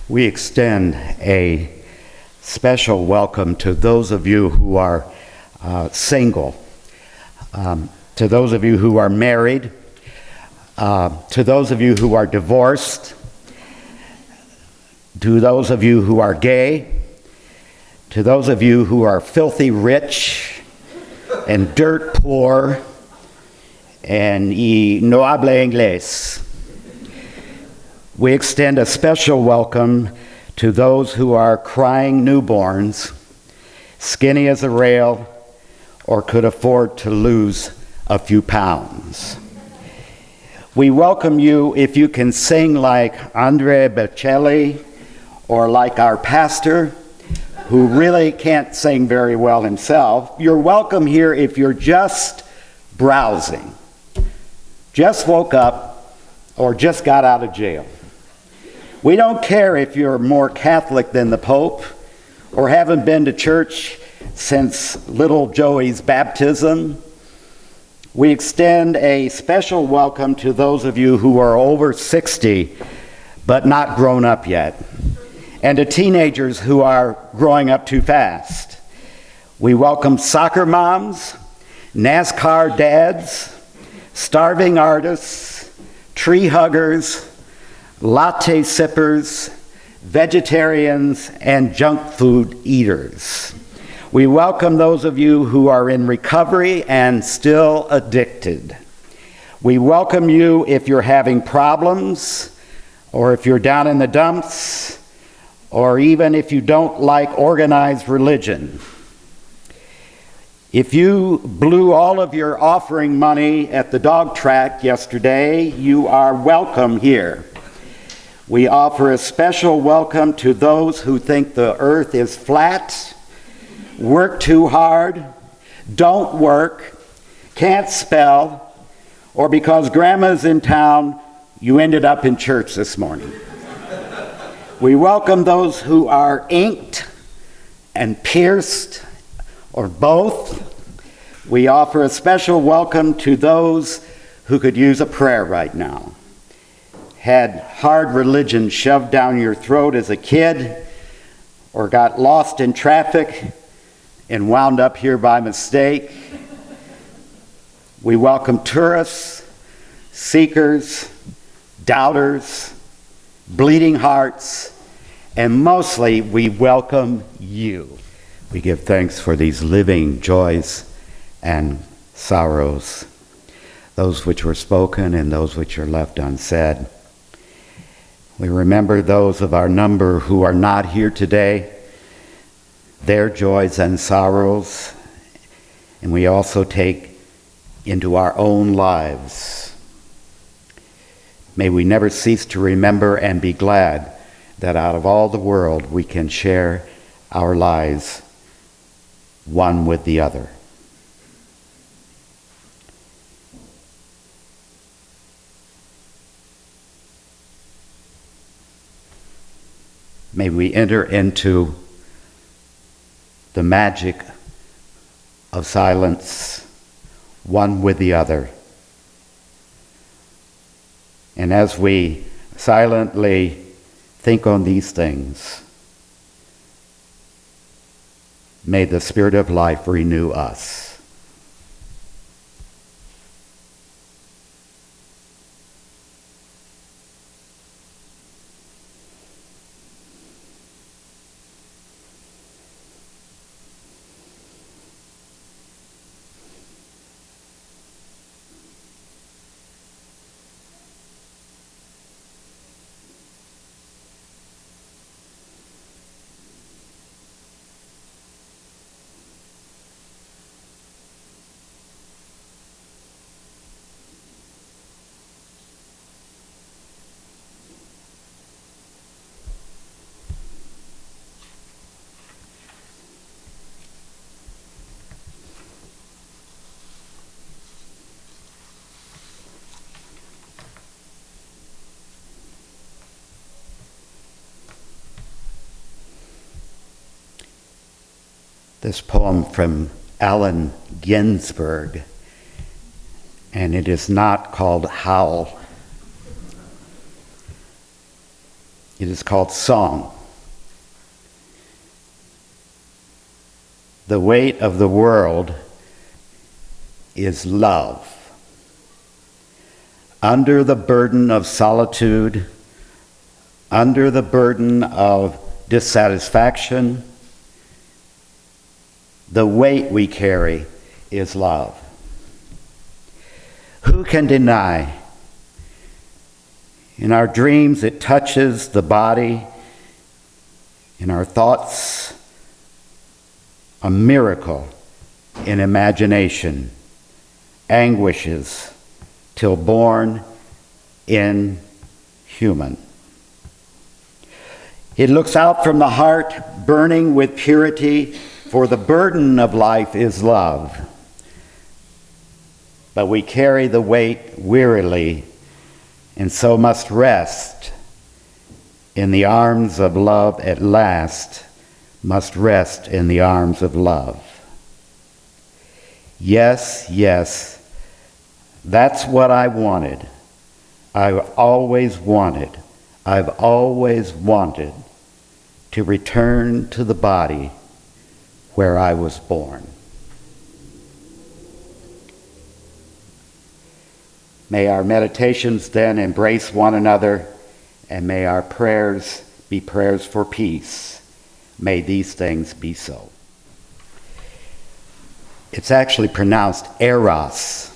We extend a special welcome to those of you who are single, to those of you who are married, to those of you who are divorced, to those of you who are gay, to those of you who are filthy rich and dirt poor and y no habla inglés. We extend a special welcome to those who are crying newborns, skinny as a rail, or could afford to lose a few pounds. We welcome you if you can sing like Andre Bocelli or like our pastor, who really can't sing very well himself. You're welcome here if you're just browsing, just woke up, or just got out of jail. We don't care if you're more Catholic than the Pope or haven't been to church since little Joey's baptism. We extend a special welcome to those of you who are over 60 but not grown up yet, and to teenagers who are growing up too fast. We welcome soccer moms, NASCAR dads, starving artists, tree huggers, latte sippers, vegetarians, and junk food eaters. We welcome those of you who are in recovery and still addicted. We welcome you if you're having problems, or if you're down in the dumps, or even if you don't like organized religion. If you blew all of your offering money at the dog track yesterday, you are welcome here. We offer a special welcome to those who think the earth is flat, work too hard, don't work, can't spell, or because grandma's in town, you ended up in church this morning. We welcome those who are inked and pierced, or both. We offer a special welcome to those who could use a prayer right now. Had hard religion shoved down your throat as a kid, or got lost in traffic and wound up here by mistake. We welcome tourists, seekers, doubters, bleeding hearts, and mostly we welcome you. We give thanks for these living joys and sorrows, those which were spoken and those which are left unsaid. We remember those of our number who are not here today, their joys and sorrows, and we also take into our own lives. May we never cease to remember and be glad that out of all the world we can share our lives one with the other. May we enter into the magic of silence, one with the other. And as we silently think on these things, may the Spirit of life renew us. This poem from Allen Ginsberg, and it is not called Howl. It is called song. The weight of the world is love. Under the burden of solitude, under the burden of dissatisfaction, the weight we carry is love. Who can deny? In our dreams, it touches the body. In our thoughts, a miracle in imagination anguishes till born in human. It looks out from the heart, burning with purity, for the burden of life is love. But we carry the weight wearily, and so must rest in the arms of love at last, must rest in the arms of love. Yes, yes, that's what I wanted. I've always wanted to return to the body where I was born. May our meditations then embrace one another, and may our prayers be prayers for peace. May these things be so. It's actually pronounced eros,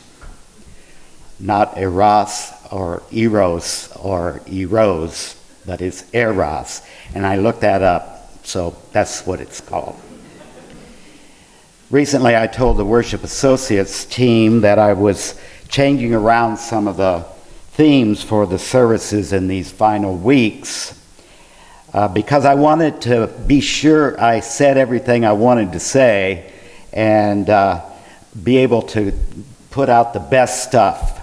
not eros or eros or eros, but it's eros. And I looked that up, so that's what it's called. Recently, I told the Worship Associates team that I was changing around some of the themes for the services in these final weeks because I wanted to be sure I said everything I wanted to say and be able to put out the best stuff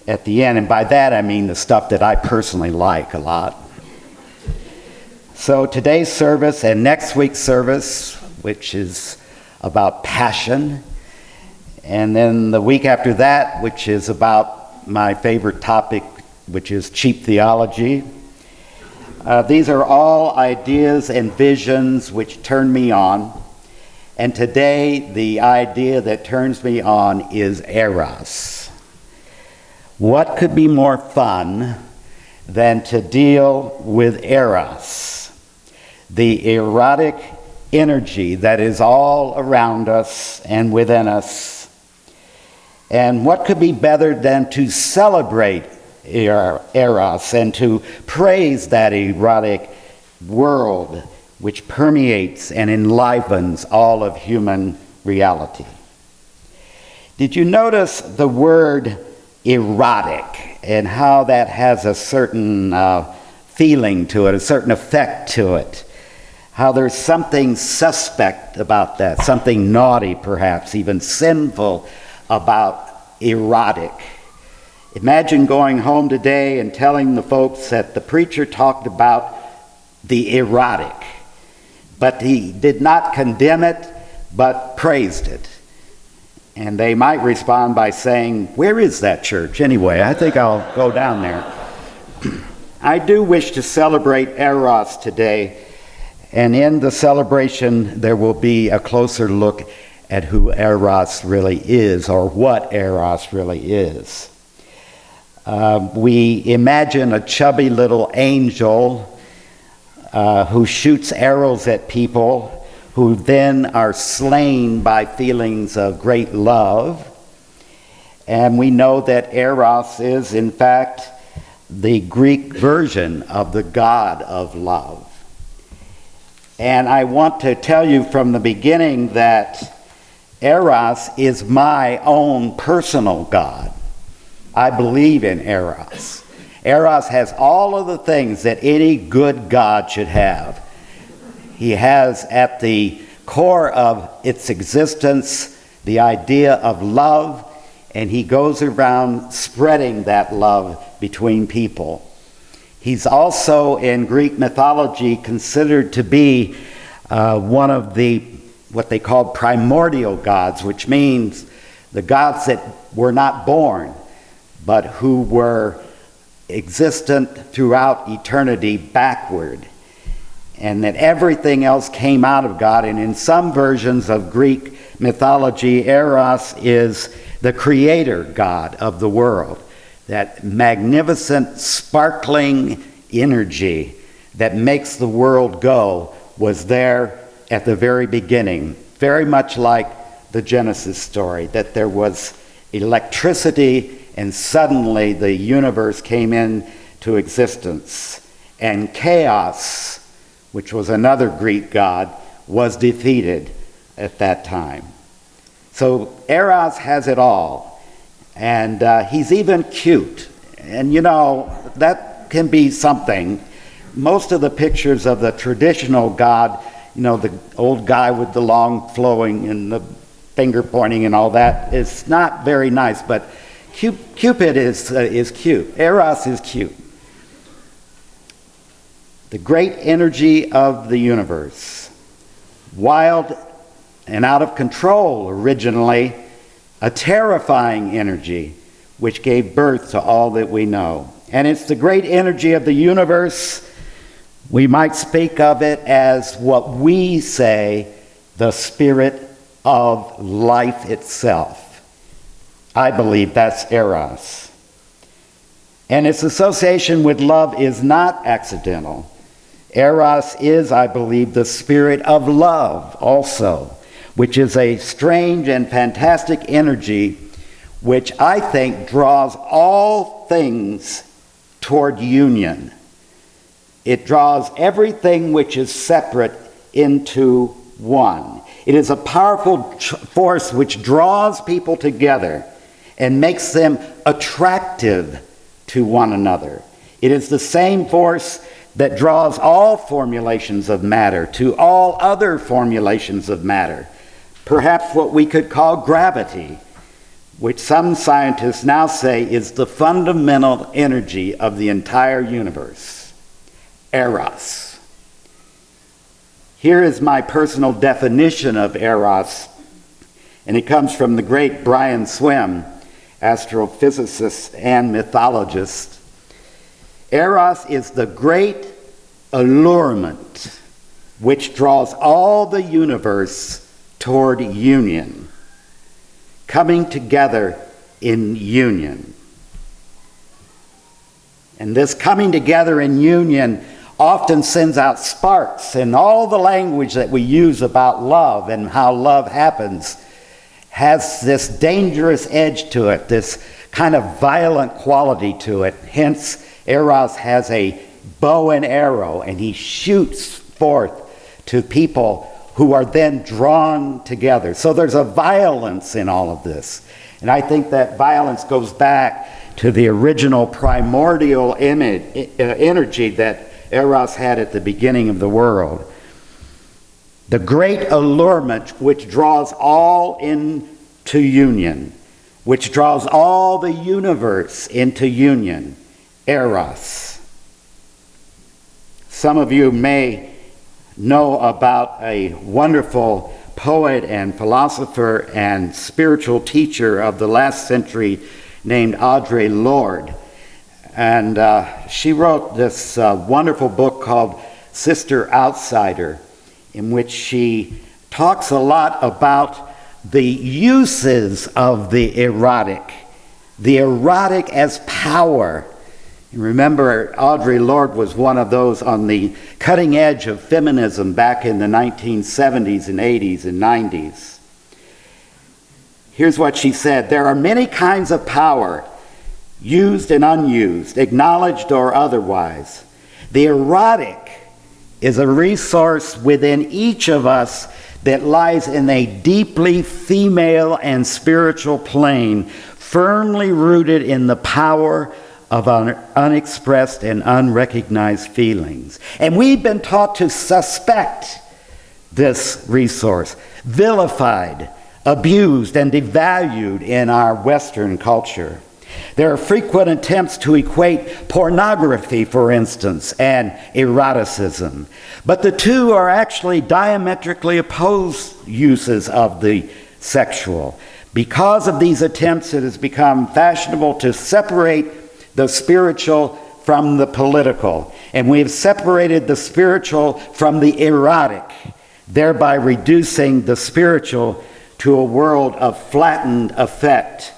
at the end. And by that, I mean the stuff that I personally like a lot. So today's service and next week's service, which is about passion, and then the week after that, which is about my favorite topic, which is cheap theology. These are all ideas and visions which turn me on. And today, the idea that turns me on is eros. What could be more fun than to deal with eros, the erotic energy that is all around us and within us? And what could be better than to celebrate eros and to praise that erotic world which permeates and enlivens all of human reality? Did you notice the word erotic and how that has a certain feeling to it, a certain effect to it? How there's something suspect about that, something naughty perhaps, even sinful about erotic. Imagine going home today and telling the folks that the preacher talked about the erotic, but he did not condemn it, but praised it. And they might respond by saying, "Where is that church anyway? I think I'll go down there." I do wish to celebrate eros today, and in the celebration there will be a closer look at who eros really is, or what eros really is. We imagine a chubby little angel who shoots arrows at people who then are slain by feelings of great love. And we know that eros is, in fact, the Greek version of the God of love. And I want to tell you from the beginning that eros is my own personal God. I believe in eros. Eros has all of the things that any good God should have. He has at the core of its existence the idea of love, and he goes around spreading that love between people. He's also in Greek mythology considered to be one of the what they called primordial gods, which means the gods that were not born, but who were existent throughout eternity backward, and that everything else came out of God. And in some versions of Greek mythology, Eros is the creator god of the world, that magnificent, sparkling energy that makes the world go was there at the very beginning, very much like the Genesis story, that there was electricity and suddenly the universe came into existence. And chaos, which was another Greek god, was defeated at that time. So Eros has it all. And he's even cute. And you know, that can be something. Most of the pictures of the traditional god, you know, the old guy with the long flowing and the finger pointing and all that, is not very nice. But Cupid is cute. Eros is cute. The great energy of the universe. Wild and out of control originally. A terrifying energy which gave birth to all that we know. And it's the great energy of the universe. We might speak of it as what we say, the spirit of life itself. I believe that's Eros. And its association with love is not accidental. Eros is, I believe, the spirit of love also, which is a strange and fantastic energy which I think draws all things toward union. It draws everything which is separate into one. It is a powerful force which draws people together and makes them attractive to one another. It is the same force that draws all formulations of matter to all other formulations of matter. Perhaps what we could call gravity, which some scientists now say is the fundamental energy of the entire universe. Eros. Here is my personal definition of Eros, and it comes from the great Brian Swimme, astrophysicist and mythologist. Eros is the great allurement which draws all the universe toward union, coming together in union. And this coming together in union often sends out sparks, and all the language that we use about love and how love happens has this dangerous edge to it, this kind of violent quality to it. Hence, Eros has a bow and arrow, and he shoots forth to people who are then drawn together. So there's a violence in all of this. And I think that violence goes back to the original primordial energy that Eros had at the beginning of the world. The great allurement which draws all into union, which draws all the universe into union. Eros. Some of you may know about a wonderful poet and philosopher and spiritual teacher of the last century named Audre Lorde. And she wrote this wonderful book called Sister Outsider, in which she talks a lot about the uses of the erotic as power. Remember, Audre Lorde was one of those on the cutting edge of feminism back in the 1970s and 80s and 90s. Here's what she said: "There are many kinds of power, used and unused, acknowledged or otherwise. The erotic is a resource within each of us that lies in a deeply female and spiritual plane, firmly rooted in the power of unexpressed and unrecognized feelings." And we've been taught to suspect this resource, vilified, abused, and devalued in our Western culture. There are frequent attempts to equate pornography, for instance, and eroticism. But the two are actually diametrically opposed uses of the sexual. Because of these attempts, it has become fashionable to separate the spiritual from the political. And we have separated the spiritual from the erotic, thereby reducing the spiritual to a world of flattened affect,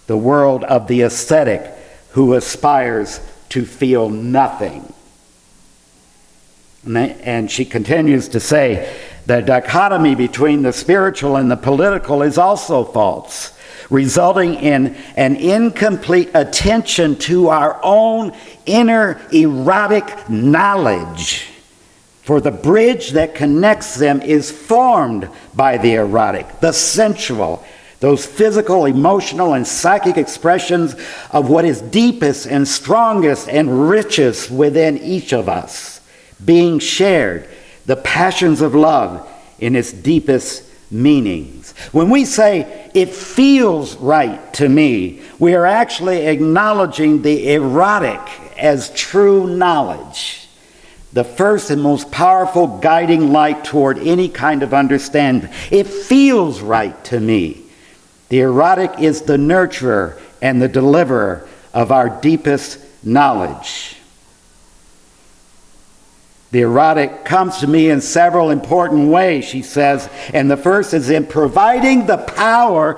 the world of the ascetic who aspires to feel nothing. And she continues to say, the dichotomy between the spiritual and the political is also false, resulting in an incomplete attention to our own inner erotic knowledge. For the bridge that connects them is formed by the erotic, the sensual, those physical, emotional, and psychic expressions of what is deepest and strongest and richest within each of us, being shared, the passions of love in its deepest meanings. When we say, it feels right to me, we are actually acknowledging the erotic as true knowledge, the first and most powerful guiding light toward any kind of understanding. It feels right to me. The erotic is the nurturer and the deliverer of our deepest knowledge. The erotic comes to me in several important ways, she says, and the first is in providing the power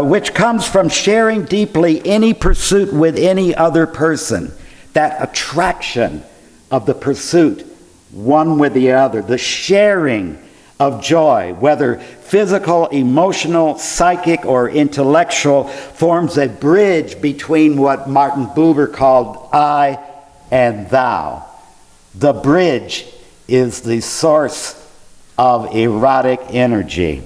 which comes from sharing deeply any pursuit with any other person. That attraction of the pursuit, one with the other, the sharing of joy, whether physical, emotional, psychic, or intellectual, forms a bridge between what Martin Buber called I and thou. The bridge is the source of erotic energy.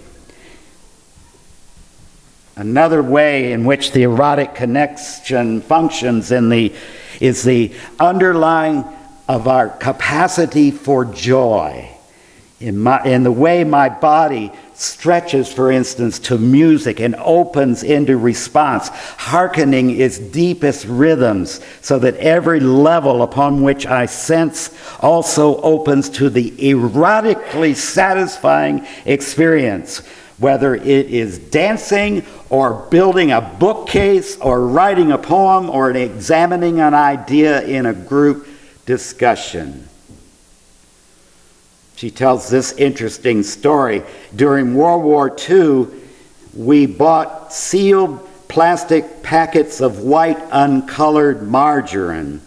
Another way in which the erotic connection functions is the underlying of our capacity for joy. In the way my body stretches, for instance, to music and opens into response, hearkening its deepest rhythms, so that every level upon which I sense also opens to the erotically satisfying experience, whether it is dancing or building a bookcase or writing a poem or examining an idea in a group discussion. She tells this interesting story. During World War II, we bought sealed plastic packets of white uncolored margarine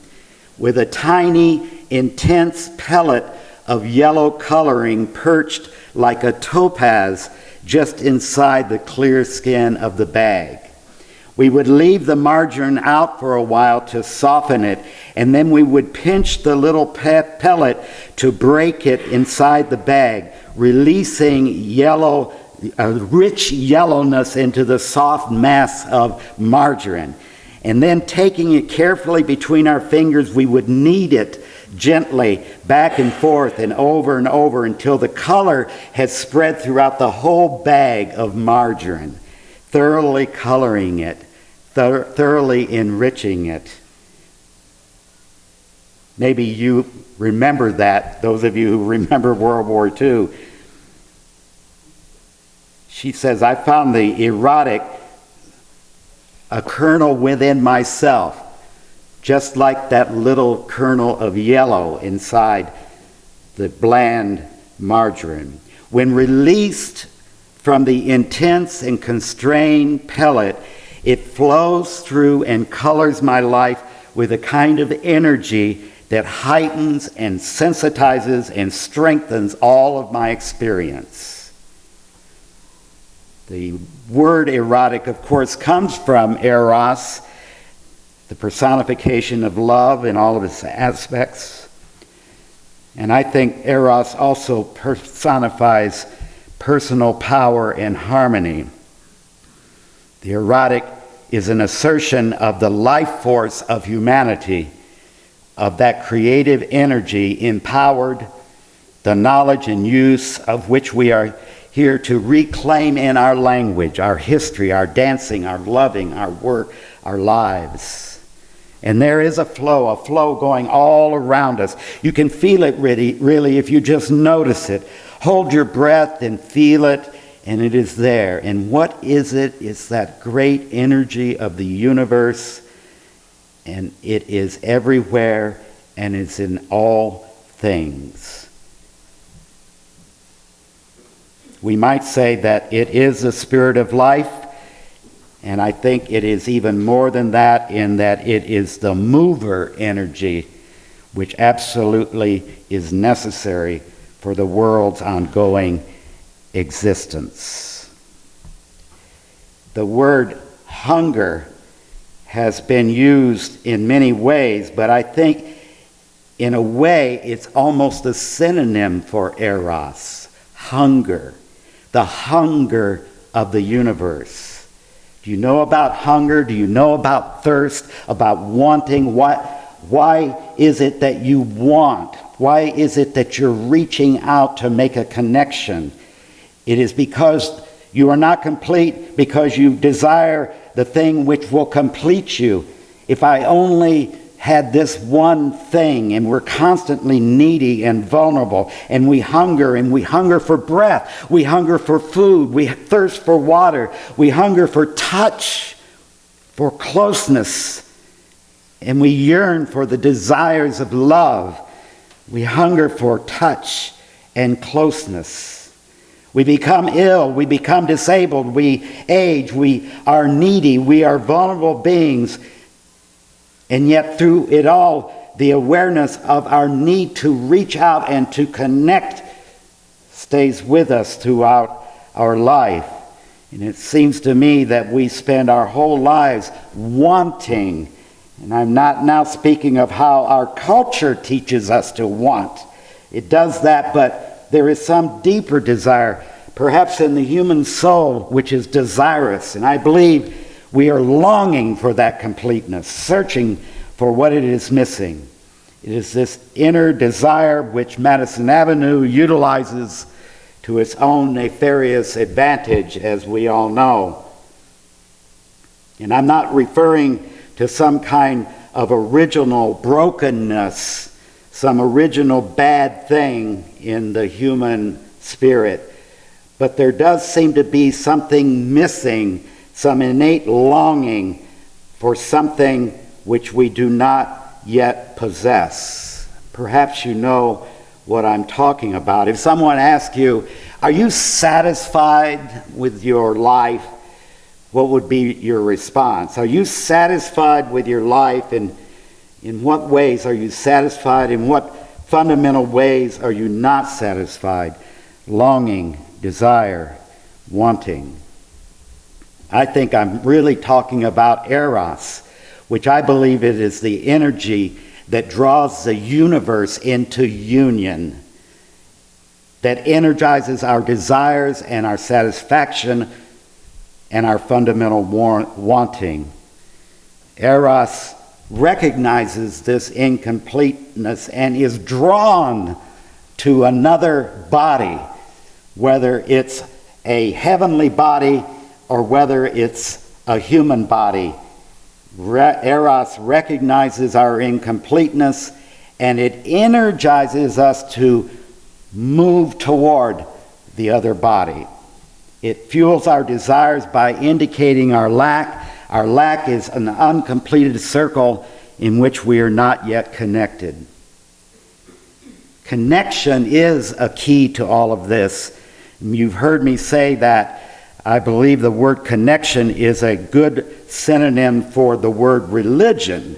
with a tiny, intense pellet of yellow coloring perched like a topaz just inside the clear skin of the bag. We would leave the margarine out for a while to soften it, and then we would pinch the little pellet to break it inside the bag, releasing rich yellowness into the soft mass of margarine. And then taking it carefully between our fingers, we would knead it gently back and forth and over until the color had spread throughout the whole bag of margarine, thoroughly coloring it, thoroughly enriching it. Maybe you remember that, those of you who remember World War II. She says, I found the erotic a kernel within myself, just like that little kernel of yellow inside the bland margarine. When released from the intense and constrained pellet, it flows through and colors my life with a kind of energy that heightens and sensitizes and strengthens all of my experience. The word erotic, of course, comes from eros, the personification of love in all of its aspects. And I think eros also personifies personal power and harmony. The erotic is an assertion of the life force of humanity, of that creative energy empowered, the knowledge and use of which we are here to reclaim in our language, our history, our dancing, our loving, our work, our lives. And there is a flow going all around us. You can feel it really if you just notice it. Hold your breath and feel it, and it is there. And what is it? It's that great energy of the universe and it is everywhere and is in all things. We might say that it is the spirit of life, and I think it is even more than that, in that it is the mover energy, which absolutely is necessary for the world's ongoing existence. The word hunger has been used in many ways, but I think in a way it's almost a synonym for eros, hunger, the hunger of the universe. Do you know about hunger? Do you know about thirst, about wanting? Why is it that you want? Why is it that you're reaching out to make a connection? It is because you are not complete, because you desire the thing which will complete you. If I only had this one thing, and we're constantly needy and vulnerable, and we hunger for breath, we hunger for food, we thirst for water, we hunger for touch, for closeness, and we yearn for the desires of love. We hunger for touch and closeness. We become ill, we become disabled, we age, we are needy, we are vulnerable beings. And yet through it all, the awareness of our need to reach out and to connect stays with us throughout our life. And it seems to me that we spend our whole lives wanting. And I'm not now speaking of how our culture teaches us to want. It does that, but there is some deeper desire, perhaps in the human soul, which is desirous. And I believe we are longing for that completeness, searching for what it is missing. It is this inner desire which Madison Avenue utilizes to its own nefarious advantage, as we all know. And I'm not referring to some kind of original brokenness, some original bad thing in the human spirit. But there does seem to be something missing, some innate longing for something which we do not yet possess. Perhaps you know what I'm talking about. If someone asks you, are you satisfied with your life? What would be your response? Are you satisfied with your life? And in what ways are you satisfied? In what fundamental ways are you not satisfied? Longing, desire, wanting. I think I'm really talking about eros, which I believe it is the energy that draws the universe into union, that energizes our desires and our satisfaction and our fundamental wanting. Eros recognizes this incompleteness and is drawn to another body, whether it's a heavenly body or whether it's a human body. Eros recognizes our incompleteness, and it energizes us to move toward the other body. It fuels our desires by indicating our lack. Our lack is an uncompleted circle in which we are not yet connected. Connection is a key to all of this. You've heard me say that I believe the word connection is a good synonym for the word religion.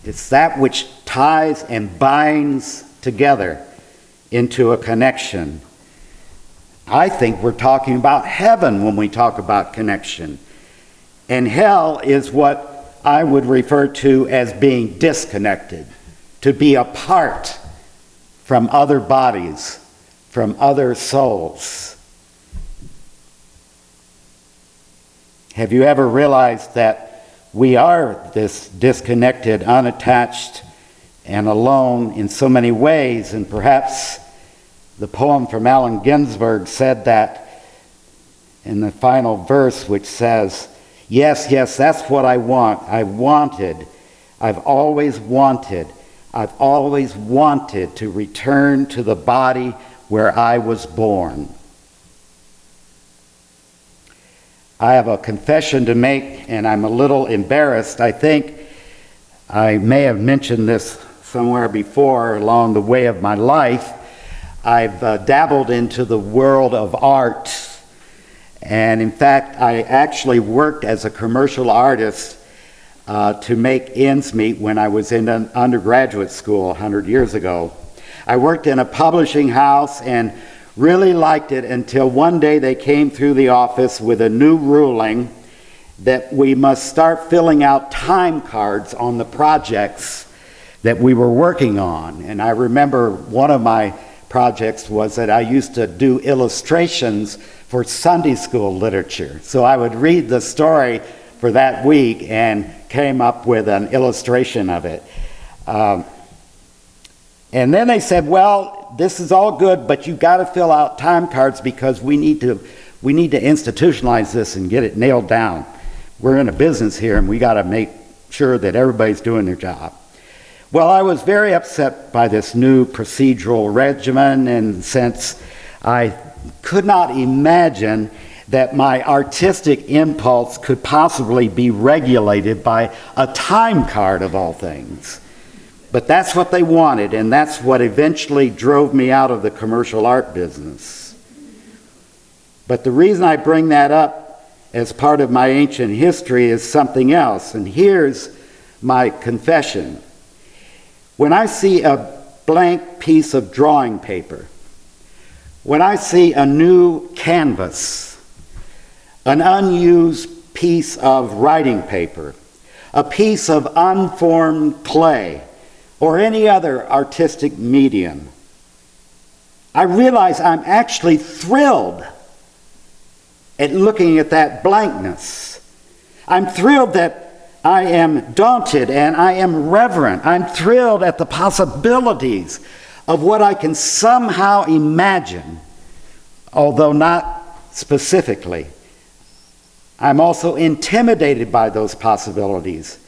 It's that which ties and binds together into a connection. I think we're talking about heaven when we talk about connection. And hell is what I would refer to as being disconnected, to be apart from other bodies, from other souls. Have you ever realized that we are this disconnected, unattached, and alone in so many ways? And perhaps the poem from Allen Ginsberg said that in the final verse, which says, yes, yes, that's what I want. I've always wanted to return to the body where I was born. I have a confession to make, and I'm a little embarrassed. I think I may have mentioned this somewhere before along the way of my life. I've dabbled into the world of art, and in fact, I actually worked as a commercial artist to make ends meet when I was in an undergraduate school 100 years ago. I worked in a publishing house and really liked it until one day they came through the office with a new ruling that we must start filling out time cards on the projects that we were working on. And I remember one of my projects was that I used to do illustrations for Sunday school literature. So I would read the story for that week and came up with an illustration of it. And then they said, well, this is all good, but you've got to fill out time cards because we need to institutionalize this and get it nailed down. We're in a business here and we got to make sure that everybody's doing their job. Well, I was very upset by this new procedural regimen, and since I could not imagine that my artistic impulse could possibly be regulated by a time card of all things. But that's what they wanted, and that's what eventually drove me out of the commercial art business. But the reason I bring that up as part of my ancient history is something else, and here's my confession. When I see a blank piece of drawing paper, when I see a new canvas, an unused piece of writing paper, a piece of unformed clay, or any other artistic medium, I realize I'm actually thrilled at looking at that blankness. I'm thrilled that I am daunted and I am reverent. I'm thrilled at the possibilities of what I can somehow imagine, although not specifically. I'm also intimidated by those possibilities,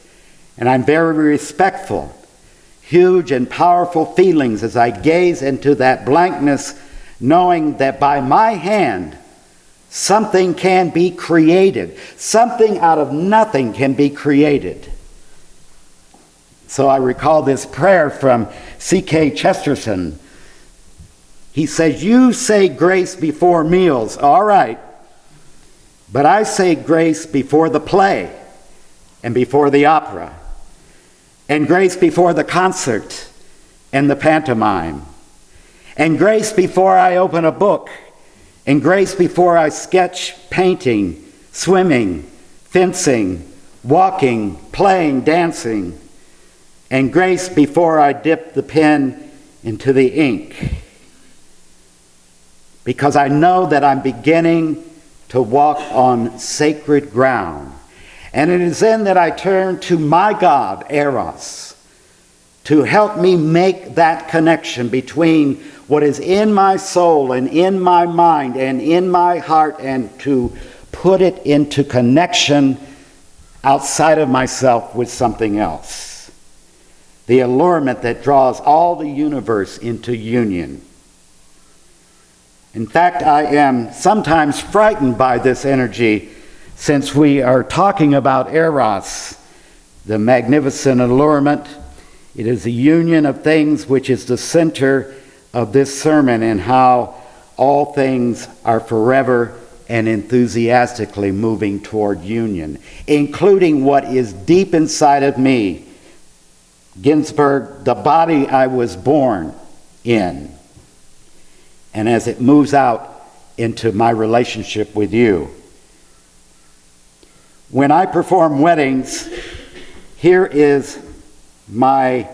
and I'm very respectful. Huge and powerful feelings as I gaze into that blankness, knowing that by my hand, something can be created. Something out of nothing can be created. So I recall this prayer from C.K. Chesterton. He says, you say grace before meals. All right. But I say grace before the play and before the opera, and grace before the concert and the pantomime, and grace before I open a book, and grace before I sketch painting, swimming, fencing, walking, playing, dancing, and grace before I dip the pen into the ink. Because I know that I'm beginning to walk on sacred ground. And it is then that I turn to my God, Eros, to help me make that connection between what is in my soul and in my mind and in my heart, and to put it into connection outside of myself with something else. The allurement that draws all the universe into union. In fact, I am sometimes frightened by this energy, since we are talking about Eros, the magnificent allurement. It is a union of things which is the center of this sermon, and how all things are forever and enthusiastically moving toward union, including what is deep inside of me. Ginsburg, the body I was born in, and as it moves out into my relationship with you. When I perform weddings, here is my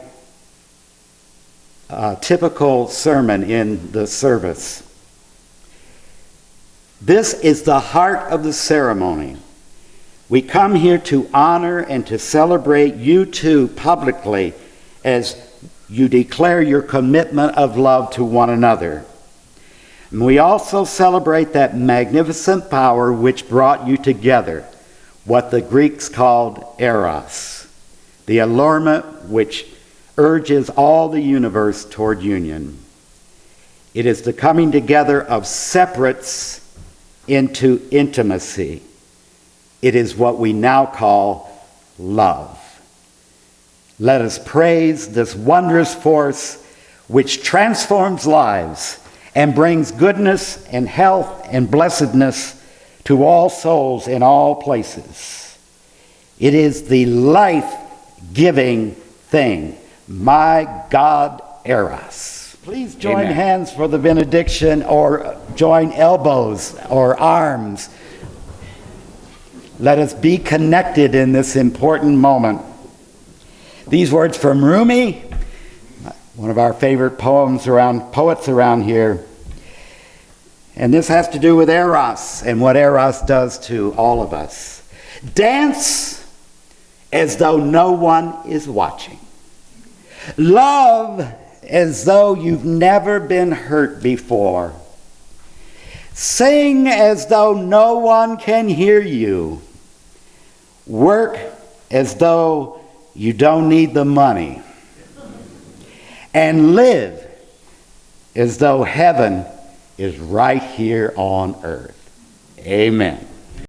typical sermon in the service. This is the heart of the ceremony. We come here to honor and to celebrate you two publicly as you declare your commitment of love to one another. And we also celebrate that magnificent power which brought you together, what the Greeks called eros, the allurement which urges all the universe toward union. It is the coming together of separates into intimacy. It is what we now call love. Let us praise this wondrous force which transforms lives and brings goodness and health and blessedness to all souls in all places. It is the life-giving thing. My God, Eros. Please join Amen. hands for the benediction, or join elbows or arms. Let us be connected in this important moment. These words from Rumi, one of our favorite poets around here. And this has to do with Eros and what Eros does to all of us. Dance as though no one is watching. Love as though you've never been hurt before. Sing as though no one can hear you. Work as though you don't need the money. And live as though heaven is right here on earth. Amen.